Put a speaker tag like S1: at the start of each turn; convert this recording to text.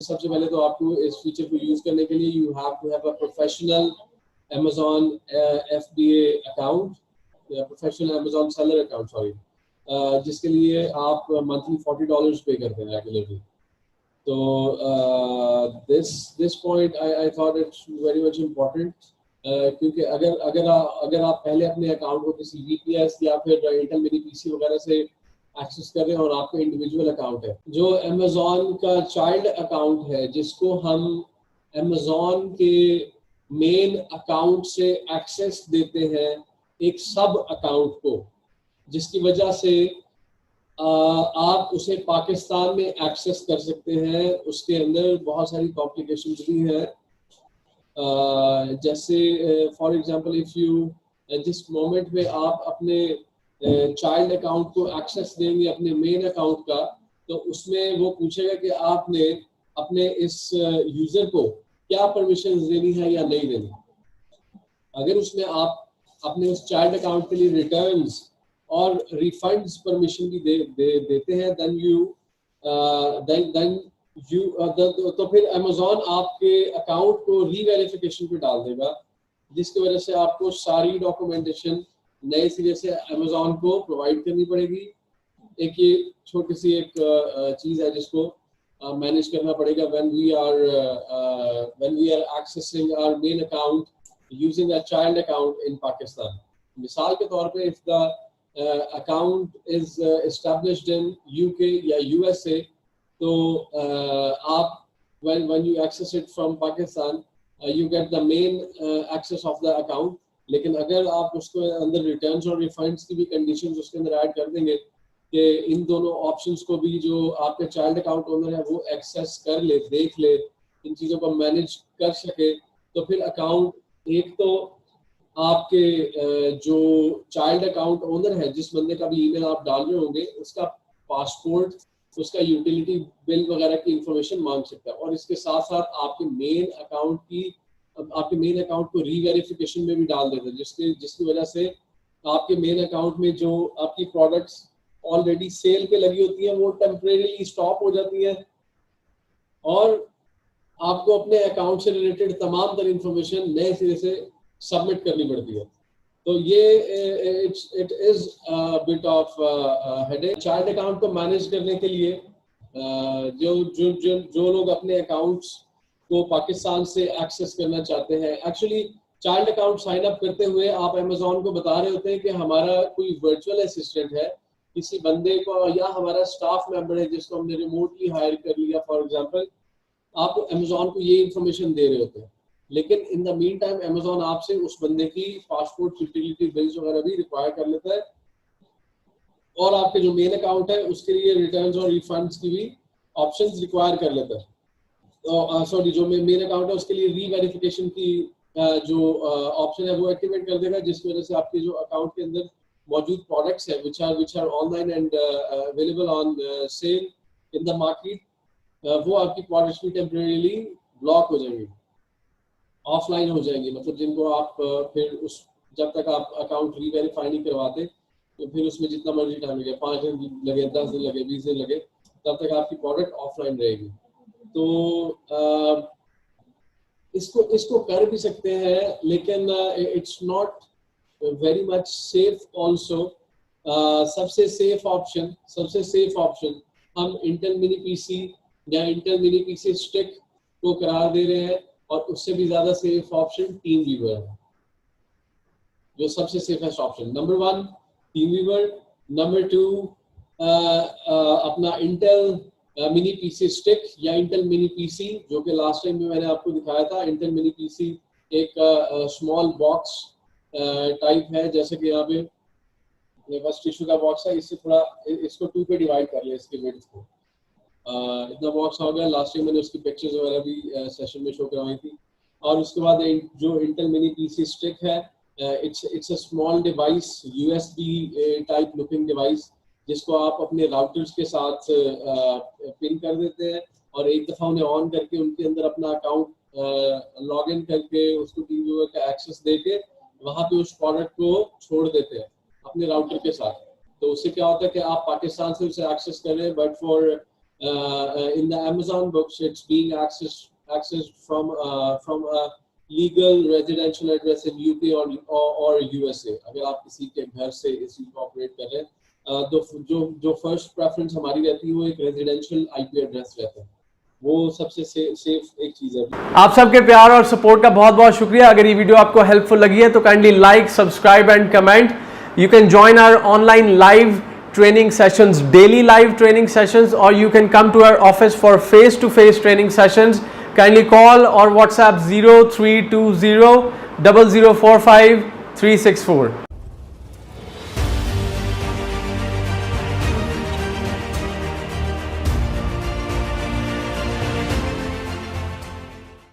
S1: सबसे पहले तो आपको इस फीचर को यूज करने के लिए you have to have a professional Amazon FBA account या professional Amazon seller account, sorry, जिसके लिए आप मंथली $40 पे करते हैं रेगुलरली। तो this point I thought it's very much important, क्योंकि अगर आप पहले अपने अकाउंट को किसी VPS या फिर इंटेल मिनी PC वगैरह से एक्सेस कर रहे हैं और आपका इंडिविजुअल अकाउंट है, जो अमेजोन का चाइल्ड अकाउंट है जिसको हम अमेजोन के मेन अकाउंट से एक्सेस देते हैं एक सब अकाउंट को, जिसकी वजह से आप उसे पाकिस्तान में एक्सेस कर सकते हैं। उसके अंदर बहुत सारी कॉम्प्लिकेशंस भी हैं, जैसे फॉर एग्जांपल इफ यू जिस मोमेंट में आप अपने चाइल्ड अकाउंट को एक्सेस देंगे अपने मेन अकाउंट का, तो उसमें वो पूछेगा कि आपने अपने इस यूजर को क्या परमिशन देनी है या नहीं देनी। अगर उसमें आप अपने उस चाइल्ड अकाउंट के लिए रिटर्न्स और रिफंड्स परमिशन भी देते हैं, तो फिर अमेजोन आपके अकाउंट को रीवेरिफिकेशन पे डाल देगा, जिसकी वजह से आपको सारी डॉक्यूमेंटेशन नए सिरे से अमेजोन को प्रोवाइड करनी पड़ेगी। एक ये छोटी सी एक चीज है जिसको मैनेज करना पड़ेगा when we are accessing our main account using a child account in Pakistan. मिसाल के तौर पे if the account is established in UK या USA, तो आप when you access it from Pakistan you get the main access of the account, लेकिन अगर आप उसको अंदर रिटर्न्स और रिफंड्स की भी कंडीशंस उसके अंदर ऐड कर देंगे कि इन दोनों ऑप्शंस को भी जो आपके चाइल्ड अकाउंट ओनर है वो एक्सेस कर ले, देख ले, इन चीज़ों को मैनेज कर सके, तो फिर अकाउंट एक तो आपके जो चाइल्ड अकाउंट ओनर है, जिस बंदे का भी ईमेल आप डाल रहे होंगे, उसका पासपोर्ट, उसका यूटिलिटी बिल वगैरह की इंफॉर्मेशन मांग सकता है, और इसके साथ साथ आपके मेन अकाउंट को रीवेरिफिकेशन में भी डाल देता है, जिसकी वजह से आपके मेन अकाउंट में जो आपकी प्रोडक्ट्स ऑलरेडी सेल पे लगी होती हैं वो टेम्परेरीली स्टॉप हो जाती है, और आपको अपने अकाउंट से रिलेटेड तमाम तर इंफॉर्मेशन नए सिरे से सबमिट करनी पड़ती है। तो ये it is bit of headache. Child account को मैनेज करने के लिए जो लोग अपने अकाउंट्स को पाकिस्तान से एक्सेस करना चाहते हैं, actually child account sign up करते हुए आप अमेजोन को बता रहे होते हैं कि हमारा कोई वर्चुअल असिस्टेंट है, किसी बंदे को, या हमारा स्टाफ मेंबर है जिसको हमने रिमोटली हायर कर लिया फॉर एग्जांपल, आप अमेजोन को ये इंफॉर्मेशन दे रहे होते हैं, लेकिन in the mean time Amazon आपसे उस बंदे की पासपोर्ट, यूटिलिटी बिल्स वगैरह भी रिक्वायर कर लेता है, और आपके जो मेन अकाउंट है उसके लिए रिटर्न्स और रिफंड्स की भी ऑप्शंस रिक्वायर कर लेता है। तो सॉरी, जो मेन अकाउंट है उसके लिए रीवेरिफिकेशन की जो ऑप्शन है वो एक्टिवेट कर देगा, जिसकी वजह से आपके जो अकाउंट के अंदर मौजूद प्रोडक्ट्स है which are online and available on sale in the market, वो आपकी प्रोडक्ट्स भी टेम्परेरीली ब्लॉक हो जाएंगी, ऑफलाइन हो जाएंगी, मतलब जिनको आप फिर उस जब तक आप अकाउंट रीवेरीफाई नहीं करवाते, तो फिर उसमें जितना मर्जी टाइम लगे, 5 दिन लगे, 10 दिन लगे, 20 दिन लगे, तब तक आपकी प्रोडक्ट ऑफलाइन रहेगी। तो इसको कर भी सकते हैं, लेकिन it's not very much safe also. सबसे सेफ ऑप्शन हम इंटेल मिनी पीसी या इंटेल मिनी पीसी स्टिक को करार दे रहे हैं, और उससे भी ज्यादा सेफ ऑप्शन टीम वीवर है, जो सबसे safest option. Number 1 TeamViewer, number 2 अपना इंटेल मिनी पीसी स्टिक या इंटेल मिनी पीसी, जो कि लास्ट टाइम में मैंने आपको दिखाया था। इंटेल मिनी पीसी एक स्मॉल बॉक्स टाइप है, जैसे कि यहाँ पे मेरे पास टिश्यू का बॉक्स है, इससे थोड़ा इसको 2 पे डिवाइड कर लिया, इसके विड्थ को, इतना बॉक्स हो गया। लास्ट टाइम मैंने उसकी पिक्चर्स वगैरह भी सेशन में शो करवाई थी। और उसके बाद जो इंटेल मिनी पीसी स्टिक है, it's a small device, USB type looking device, जिसको आप अपने राउटर्स के साथ पिन कर देते हैं, और एक दफ़ा उन्हें ऑन करके उनके अंदर अपना अकाउंट लॉग इन करके उसको टीम व्यूअर का एक्सेस देके वहाँ पे उस प्रोडक्ट को छोड़ देते हैं अपने राउटर के साथ। तो उससे क्या होता है कि आप पाकिस्तान से उसे एक्सेस कर रहे हैं, but for in the Amazon books, it's being accessed from a legal residential address in UK or USA. अगर आप किसी के घर से इसी को ऑपरेट कर रहे हैं, तो जो फर्स्ट प्रेफरेंस हमारी रहती है वो एक रेजिडेंशियल IP एड्रेस रहता है, वो सबसे सेफ एक चीज है।
S2: आप सबके प्यार और सपोर्ट का बहुत बहुत शुक्रिया। अगर ये वीडियो आपको हेल्पफुल लगी है तो kindly like, subscribe and comment. You can join our online live training sessions, daily live training sessions, or you can come to our office for face-to-face training sessions. Kindly call or WhatsApp 0320 0045 364.